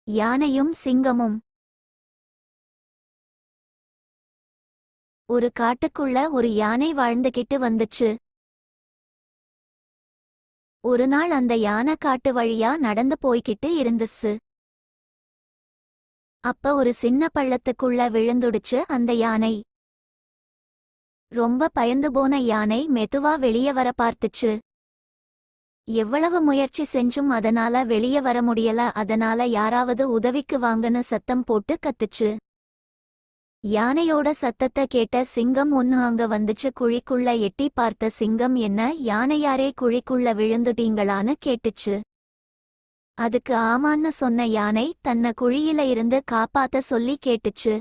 யானையும் சிங்கமும். ஒரு காட்டுக்குள்ள ஒரு யானை வாழ்ந்துகிட்டு வந்துச்சு. ஒரு நாள் அந்த யானை காட்டு வழியா நடந்து போய்கிட்டு இருந்துச்சு. அப்ப ஒரு சின்ன பள்ளத்துக்குள்ள விழுந்துடுச்சு அந்த யானை. ரொம்ப பயந்து போன யானை மெதுவா வெளிய வர பார்த்துச்சு. எவ்வளவு முயற்சி செஞ்சும் அதனால வெளிய வர முடியல. அதனால யாராவது உதவிக்கு வாங்கன்னு சத்தம் போட்டு கத்துச்சு. யானையோட சத்தத்தை கேட்ட சிங்கம் ஒன்னு அங்க வந்துச்சு. குழிக்குள்ள எட்டி பார்த்த சிங்கம், என்ன யானையாரே, குழிக்குள்ள விழுந்துட்டீங்களான்னு கேட்டுச்சு. அதுக்கு ஆமான்னு சொன்ன யானை தன்னை குழியில இருந்து காப்பாத்த சொல்லி கேட்டுச்சு.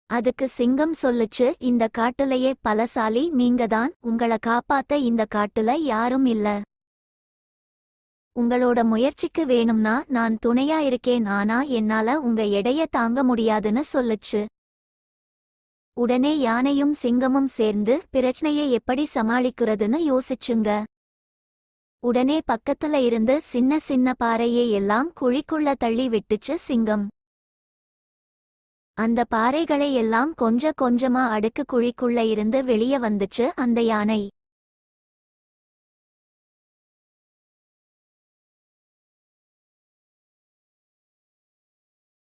அதுக்கு சிங்கம் சொல்லுச்சு, இந்த காட்டுலயே பலசாலி நீங்கதான், உங்கள காப்பாத்த இந்த காட்டுல யாரும் இல்ல. உங்களோட முயற்சிக்கு வேணும்னா நான் துணையா இருக்கேன், ஆனா என்னால உங்க எடைய தாங்க முடியாதுன்னு சொல்லுச்சு. உடனே யானையும் சிங்கமும் சேர்ந்து பிரச்சனையை எப்படி சமாளிக்கிறதுன்னு யோசிச்சுங்க. உடனே பக்கத்துல இருந்து சின்ன சின்ன பாறையை எல்லாம் குழிக்குள்ள தள்ளி விட்டுச்சு சிங்கம். அந்த பாறைகளை எல்லாம் கொஞ்ச கொஞ்சமா அடுக்கு குழிக்குள்ள இருந்து வெளிய வந்துச்சு அந்த யானை.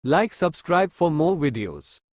Like, subscribe for more videos.